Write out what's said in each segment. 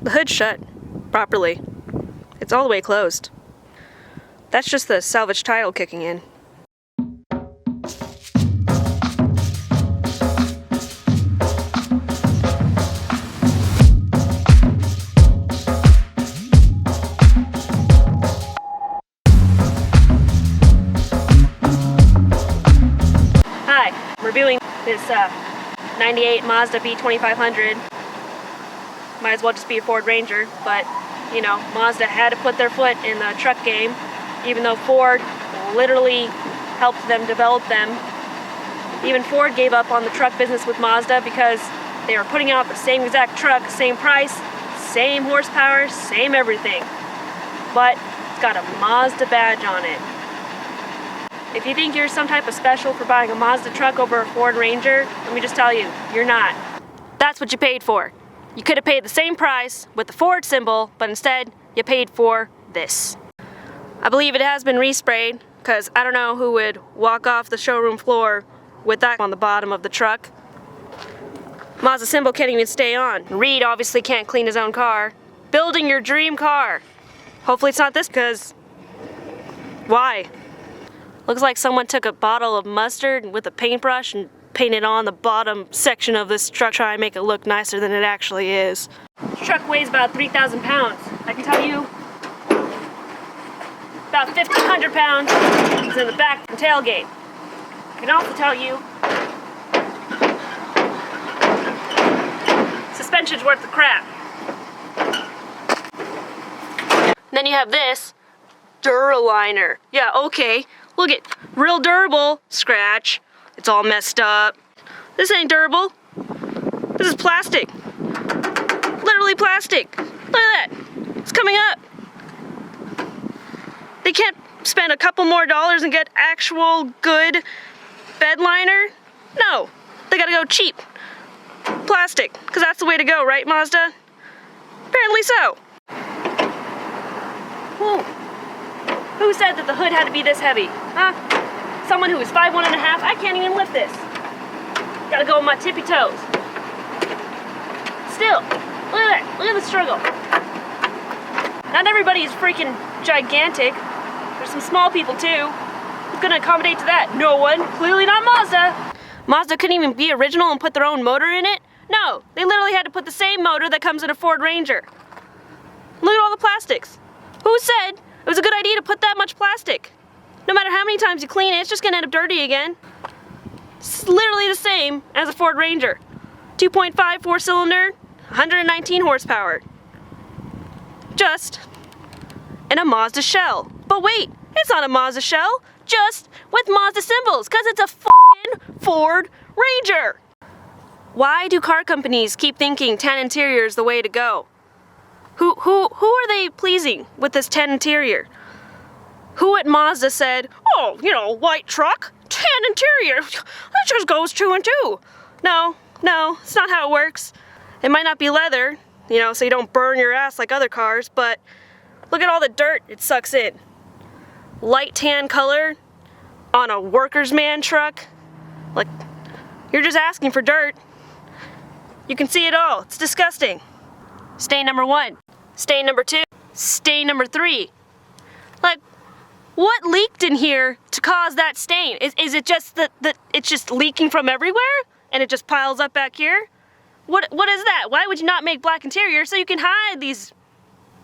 The hood's shut properly. It's all the way closed. That's just the salvage title kicking in. Hi, I'm reviewing this 98 Mazda B2500. Might as well just be a Ford Ranger, but you know, Mazda had to put their foot in the truck game, even though Ford literally helped them develop them. Even Ford gave up on the truck business with Mazda because they were putting out the same exact truck, same price, same horsepower, same everything. But it's got a Mazda badge on it. If you think you're some type of special for buying a Mazda truck over a Ford Ranger, let me just tell you, you're not. That's what you paid for. You could have paid the same price with the Ford symbol, but instead you paid for this. I believe it has been resprayed, because I don't know who would walk off the showroom floor with that on the bottom of the truck. Mazda symbol can't even stay on. Reed obviously can't clean his own car. Building your dream car. Hopefully it's not this, because why? Looks like someone took a bottle of mustard with a paintbrush and painted on the bottom section of this truck, try and make it look nicer than it actually is. This truck weighs about 3,000 pounds. I can tell you, about 1,500 pounds is in the back and tailgate. I can also tell you, suspension's worth the crap. Then you have this Duraliner. Yeah, okay. Look at real durable. Scratch. It's all messed up. This ain't durable. This is plastic. Literally plastic. Look at that. It's coming up. They can't spend a couple more dollars and get actual good bed liner? No. They gotta go cheap. Plastic. Because that's the way to go, right, Mazda? Apparently so. Who said that the hood had to be this heavy? Huh? Someone who is 5'1" and a half, I can't even lift this. Gotta go with my tippy toes. Still, look at that. Look at the struggle. Not everybody is freaking gigantic. There's some small people too. Who's gonna accommodate to that? No one. Clearly not Mazda. Mazda couldn't even be original and put their own motor in it? No, they literally had to put the same motor that comes in a Ford Ranger. Look at all the plastics. Who said it was a good idea to put that much plastic? No matter how many times you clean it, it's just gonna end up dirty again. It's literally the same as a Ford Ranger. 2.5 4-cylinder, 119 horsepower. Just in a Mazda shell. But wait, it's not a Mazda shell, just with Mazda symbols, because it's a fucking Ford Ranger. Why do car companies keep thinking tan interior is the way to go? Who are they pleasing with this tan interior? Who at Mazda said, oh, you know, white truck, tan interior, that just goes 2 and 2. No, it's not how it works. It might not be leather, you know, so you don't burn your ass like other cars, but look at all the dirt it sucks in. Light tan color on a worker's man truck. Like, you're just asking for dirt. You can see it all. It's disgusting. Stain number 1. Stain number 2. Stain number 3. Like, what leaked in here to cause that stain? Is it just that it's just leaking from everywhere and it just piles up back here? What is that? Why would you not make black interior so you can hide these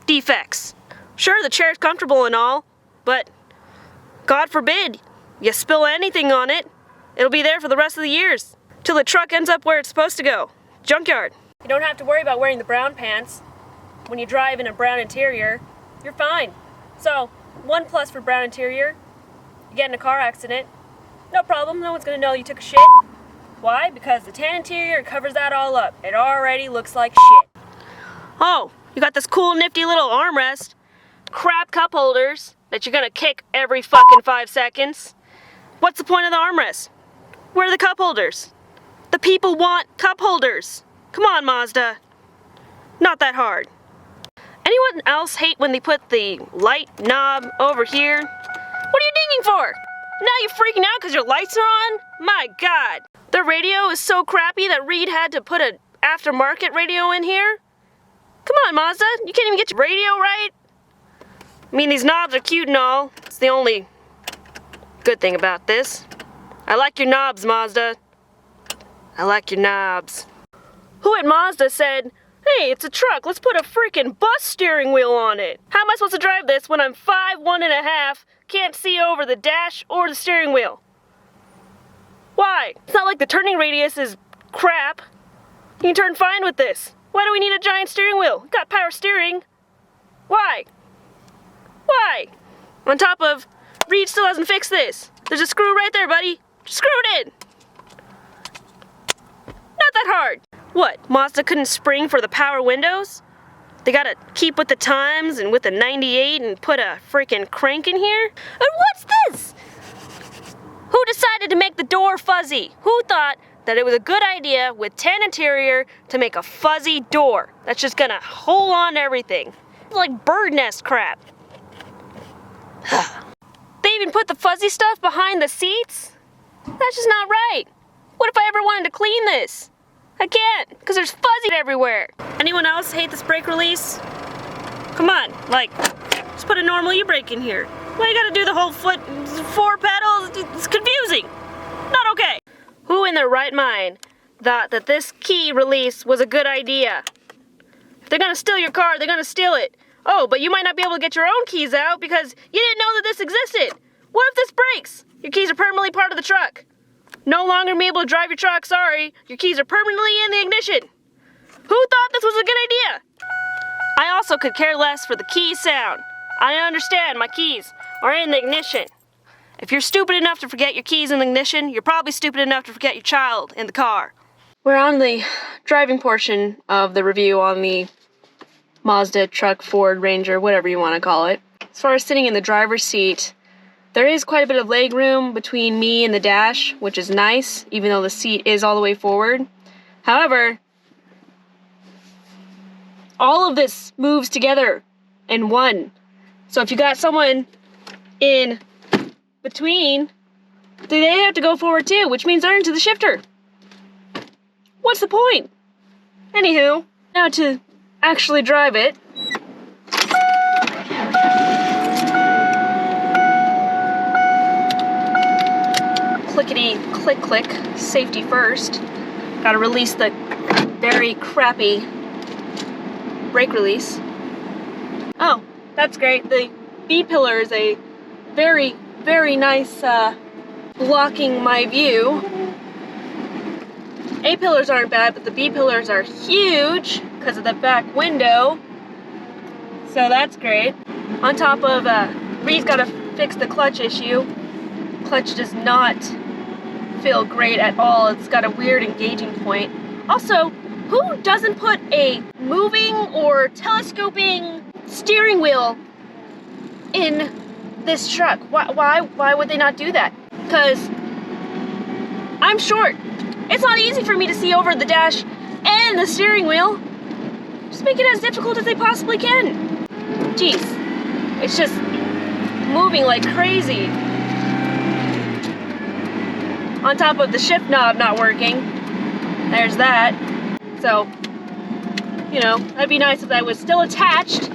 defects? Sure, the chair's comfortable and all, but God forbid you spill anything on it, it'll be there for the rest of the years till the truck ends up where it's supposed to go. Junkyard. You don't have to worry about wearing the brown pants when you drive in a brown interior. You're fine. So, 1 plus for brown interior. You get in a car accident, no problem, no one's gonna know you took a shit. Why? Because the tan interior covers that all up. It already looks like shit. Oh, you got this cool nifty little armrest, crap cup holders that you're gonna kick every fucking 5 seconds. What's the point of the armrest? Where are the cup holders? The people want cup holders. Come on, Mazda. Not that hard. Anyone else hate when they put the light knob over here? What are you dinging for? Now you're freaking out because your lights are on? My God. The radio is so crappy that Reed had to put an aftermarket radio in here? Come on, Mazda. You can't even get your radio right? I mean, these knobs are cute and all. It's the only good thing about this. I like your knobs, Mazda. I like your knobs. Who at Mazda said, hey, it's a truck, let's put a freaking bus steering wheel on it? How am I supposed to drive this when I'm 5'1½", can't see over the dash or the steering wheel? Why? It's not like the turning radius is crap. You can turn fine with this. Why do we need a giant steering wheel? We've got power steering. Why? Why? On top of, Reed still hasn't fixed this. There's a screw right there, buddy. Just screw it in. Not that hard. What, Mazda couldn't spring for the power windows? They gotta keep with the times and with the 98 and put a freaking crank in here? And what's this? Who decided to make the door fuzzy? Who thought that it was a good idea with tan interior to make a fuzzy door that's just gonna hold on to everything? It's like bird nest crap. They even put the fuzzy stuff behind the seats? That's just not right. What if I ever wanted to clean this? I can't, because there's fuzzy everywhere. Anyone else hate this brake release? Come on, like, just put a normal e-brake in here. Why you gotta do the whole foot, 4 pedals? It's confusing. Not okay. Who in their right mind thought that this key release was a good idea? If they're gonna steal your car, they're gonna steal it. Oh, but you might not be able to get your own keys out because you didn't know that this existed. What if this breaks? Your keys are permanently part of the truck. No longer be able to drive your truck, sorry. Your keys are permanently in the ignition. Who thought this was a good idea? I also could care less for the key sound. I understand my keys are in the ignition. If you're stupid enough to forget your keys in the ignition, you're probably stupid enough to forget your child in the car. We're on the driving portion of the review on the Mazda truck, Ford Ranger, whatever you want to call it. As far as sitting in the driver's seat, there is quite a bit of leg room between me and the dash, which is nice, even though the seat is all the way forward. However, all of this moves together in one. So if you got someone in between, they have to go forward too, which means they're into the shifter. What's the point? Anywho, now to actually drive it. Clickety click click, safety first. Gotta release the very crappy brake release. Oh, that's great. The B pillar is a very, very nice blocking my view. A pillars aren't bad, but the B pillars are huge because of the back window. So that's great. On top of, Reed's gotta fix the clutch issue. Clutch does not feel great at all. It's got a weird engaging point. Also, who doesn't put a moving or telescoping steering wheel in this truck? Why would they not do that? Because I'm short. It's not easy for me to see over the dash and the steering wheel. Just make it as difficult as they possibly can. Jeez, it's just moving like crazy. On top of the shift knob not working. There's that. So, you know, that'd be nice if that was still attached.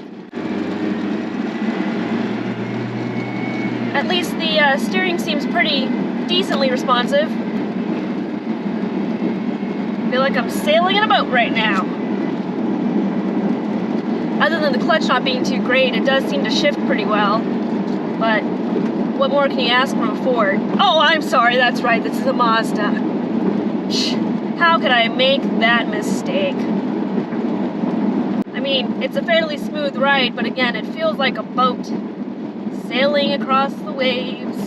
At least the steering seems pretty decently responsive. I feel like I'm sailing in a boat right now. Other than the clutch not being too great, it does seem to shift pretty well. But what more can you ask from a Ford? Oh, I'm sorry, that's right, this is a Mazda. How could I make that mistake? I mean, it's a fairly smooth ride, but again, it feels like a boat sailing across the waves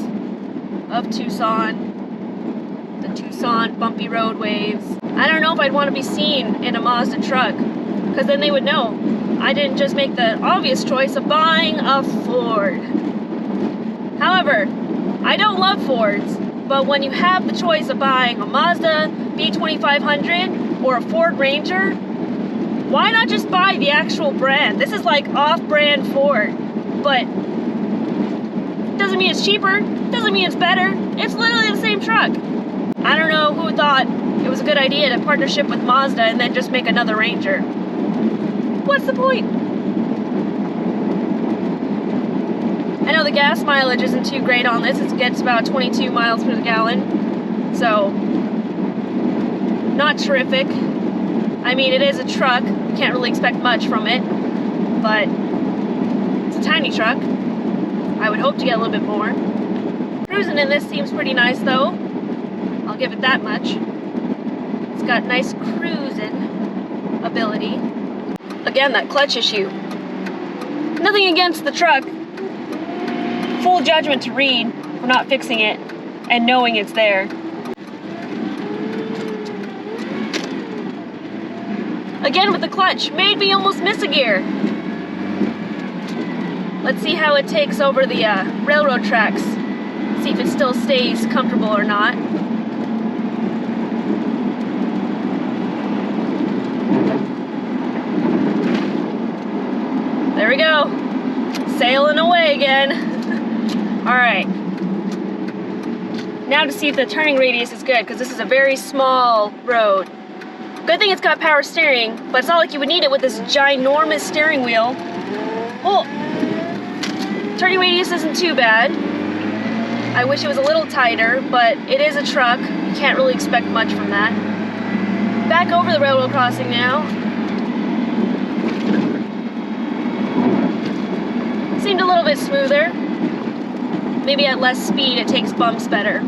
of Tucson. The Tucson bumpy road waves. I don't know if I'd want to be seen in a Mazda truck, because then they would know I didn't just make the obvious choice of buying a Ford. However, I don't love Fords, but when you have the choice of buying a Mazda B2500 or a Ford Ranger, why not just buy the actual brand? This is like off-brand Ford, but doesn't mean it's cheaper, doesn't mean it's better. It's literally the same truck. I don't know who thought it was a good idea to partnership with Mazda and then just make another Ranger. what's the point? I know the gas mileage isn't too great on this. It gets about 22 miles per gallon. So, not terrific. I mean, it is a truck. You can't really expect much from it. But it's a tiny truck. I would hope to get a little bit more. Cruising in this seems pretty nice though. I'll give it that much. It's got nice cruising ability. Again, that clutch issue. Nothing against the truck. Full judgment to Reed for not fixing it and knowing it's there. Again with the clutch, made me almost miss a gear. Let's see how it takes over the railroad tracks. See if it still stays comfortable or not. There we go. Sailing away again. Alright. Now to see if the turning radius is good, because this is a very small road. Good thing it's got power steering, but it's not like you would need it with this ginormous steering wheel. Oh, turning radius isn't too bad. I wish it was a little tighter, but it is a truck. You can't really expect much from that. Back over the railroad crossing now. Seemed a little bit smoother. Maybe at less speed it takes bumps better.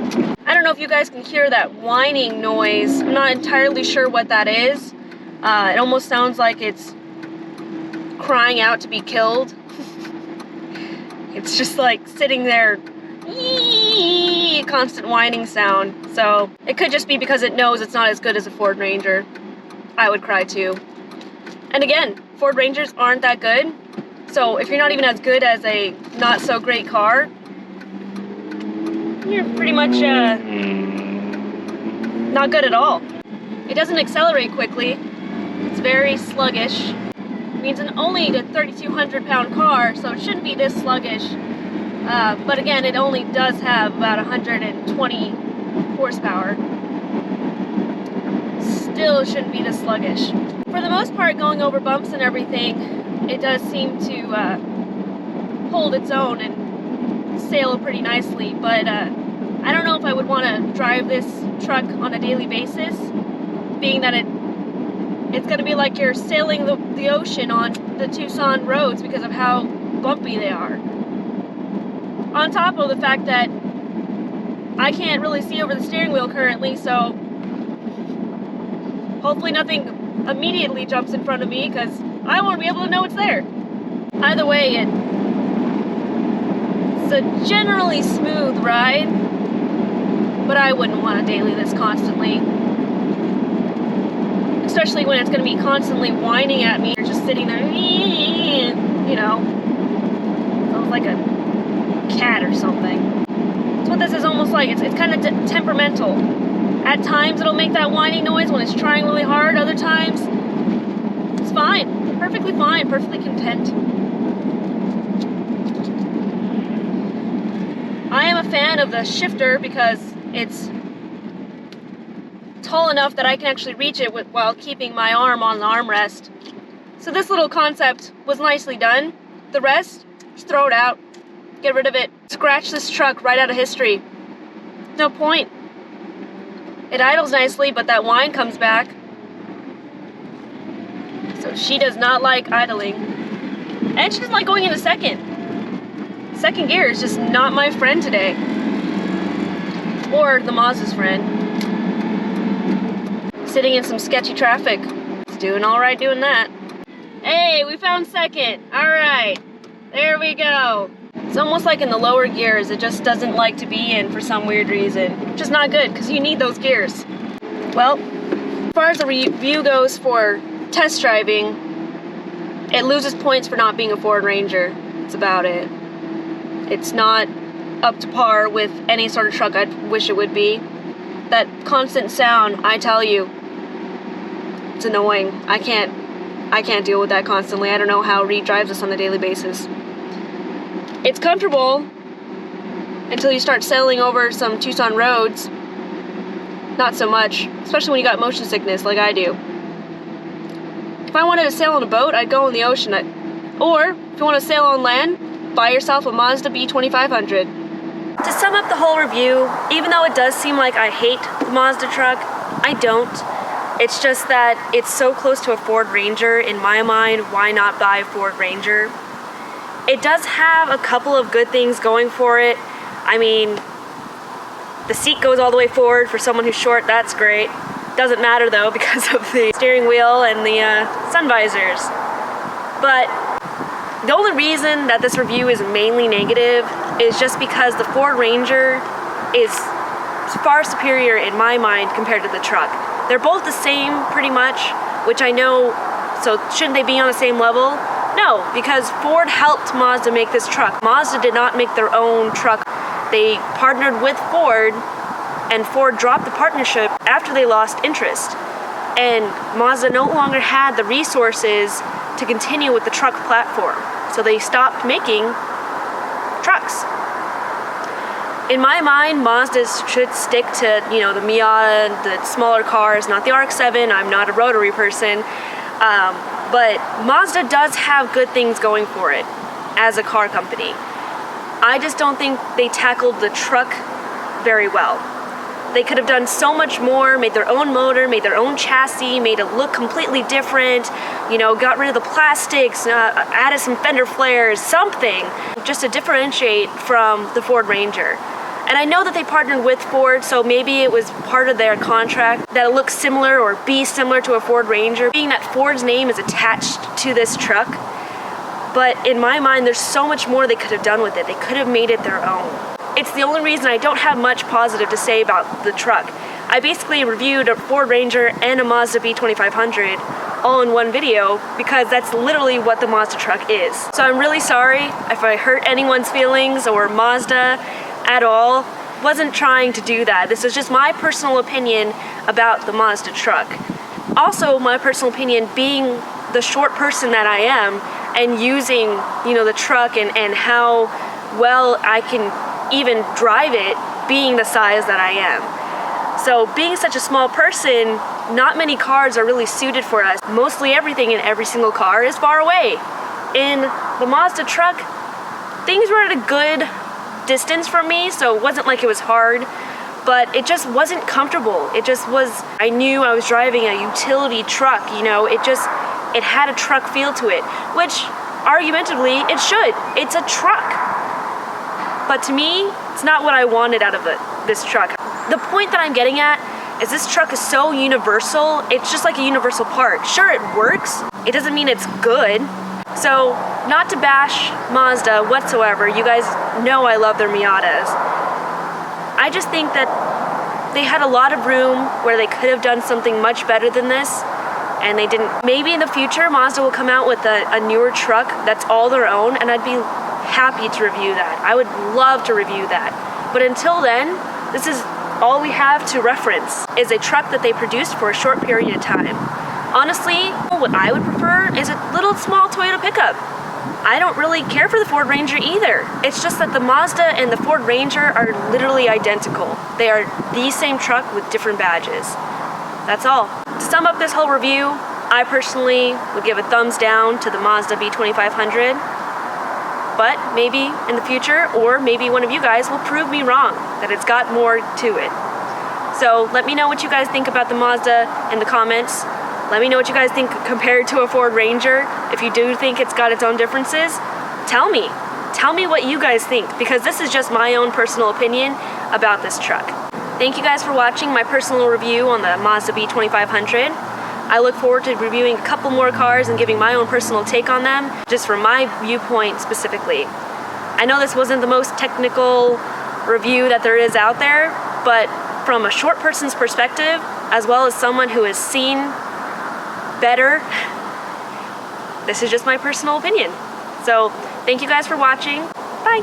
I don't know if you guys can hear that whining noise. I'm not entirely sure what that is. It almost sounds like it's crying out to be killed. It's just like sitting there, constant whining sound. So it could just be because it knows it's not as good as a Ford Ranger. I would cry too. And again, Ford Rangers aren't that good. So if you're not even as good as a not so great car, you're pretty much not good at all. It doesn't accelerate quickly. It's very sluggish. It means an only a 3,200 pound car, so it shouldn't be this sluggish. But again, it only does have about 120 horsepower. Still shouldn't be this sluggish. For the most part, going over bumps and everything, it does seem to hold its own and sail pretty nicely, but I don't know if I would want to drive this truck on a daily basis, being that it's going to be like you're sailing the ocean on the Tucson roads because of how bumpy they are. On top of the fact that I can't really see over the steering wheel currently, so hopefully nothing immediately jumps in front of me because I won't be able to know it's there. Either way, it's a generally smooth ride, but I wouldn't want to daily this constantly. Especially when it's going to be constantly whining at me or just sitting there, you know, sounds like a cat or something. That's what this is almost like. It's kind of temperamental. At times it'll make that whining noise when it's trying really hard. Other times, it's fine. Perfectly fine. Perfectly content. I am a fan of the shifter because it's tall enough that I can actually reach it while keeping my arm on the armrest. So this little concept was nicely done. The rest, just throw it out. Get rid of it. Scratch this truck right out of history. No point. It idles nicely, but that whine comes back. So she does not like idling. And she doesn't like going into second. Second gear is just not my friend today. Or the Mazda's friend. Sitting in some sketchy traffic. It's doing alright doing that. Hey, we found second. Alright. There we go. It's almost like in the lower gears, it just doesn't like to be in for some weird reason. Which is not good, because you need those gears. Well, as far as the review goes for test driving, it loses points for not being a Ford Ranger. That's about it. It's not up to par with any sort of truck I'd wish it would be. That constant sound, I tell you, it's annoying. I can't deal with that constantly. I don't know how Reed drives this on a daily basis. It's comfortable until you start sailing over some Tucson roads. Not so much, especially when you got motion sickness like I do. If I wanted to sail on a boat, I'd go in the ocean. Or, if you want to sail on land, buy yourself a Mazda B2500. To sum up the whole review, even though it does seem like I hate the Mazda truck, I don't. It's just that it's so close to a Ford Ranger. In my mind, why not buy a Ford Ranger? It does have a couple of good things going for it. I mean, the seat goes all the way forward for someone who's short, that's great. Doesn't matter though because of the steering wheel and the sun visors. But the only reason that this review is mainly negative is just because the Ford Ranger is far superior in my mind compared to the truck. They're both the same pretty much, which I know, so shouldn't they be on the same level? No, because Ford helped Mazda make this truck. Mazda did not make their own truck. They partnered with Ford, and Ford dropped the partnership after they lost interest. And Mazda no longer had the resources to continue with the truck platform. So they stopped making trucks. In my mind, Mazda should stick to, the Miata, the smaller cars, not the RX-7. I'm not a rotary person. But Mazda does have good things going for it as a car company. I just don't think they tackled the truck very well. They could have done so much more, made their own motor, made their own chassis, made it look completely different, got rid of the plastics, added some fender flares, something, just to differentiate from the Ford Ranger. And I know that they partnered with Ford, so maybe it was part of their contract that it looks similar or be similar to a Ford Ranger, being that Ford's name is attached to this truck. But in my mind, there's so much more they could have done with it. They could have made it their own. It's the only reason I don't have much positive to say about the truck. I basically reviewed a Ford Ranger and a Mazda B2500 all in one video because that's literally what the Mazda truck is. So I'm really sorry if I hurt anyone's feelings or Mazda at all. Wasn't trying to do that. This is just my personal opinion about the Mazda truck. Also, my personal opinion being the short person that I am and using, the truck and how well I can even drive it being the size that I am. So being such a small person, not many cars are really suited for us. Mostly everything in every single car is far away. In the Mazda truck, things were at a good distance from me, so it wasn't like it was hard, but it just wasn't comfortable. It just was, I knew I was driving a utility truck, it had a truck feel to it, which argumentatively it should. It's a truck. But to me, it's not what I wanted out of this truck. The point that I'm getting at is this truck is so universal, it's just like a universal part. Sure, it works, it doesn't mean it's good. So, not to bash Mazda whatsoever, you guys know I love their Miatas. I just think that they had a lot of room where they could have done something much better than this, and they didn't. Maybe in the future, Mazda will come out with a newer truck that's all their own, and I'd be happy to review that. I would love to review that. But until then, this is all we have to reference, is a truck that they produced for a short period of time. Honestly, what I would prefer is a little small Toyota pickup. I don't really care for the Ford Ranger either. It's just that the Mazda and the Ford Ranger are literally identical. They are the same truck with different badges. That's all. To sum up this whole review, I personally would give a thumbs down to the Mazda B2500. But maybe in the future, or maybe one of you guys will prove me wrong, that it's got more to it. So let me know what you guys think about the Mazda in the comments. Let me know what you guys think compared to a Ford Ranger. If you do think it's got its own differences, tell me. Tell me what you guys think, because this is just my own personal opinion about this truck. Thank you guys for watching my personal review on the Mazda B2500. I look forward to reviewing a couple more cars and giving my own personal take on them, just from my viewpoint specifically. I know this wasn't the most technical review that there is out there, but from a short person's perspective, as well as someone who has seen better, this is just my personal opinion. So, thank you guys for watching. Bye!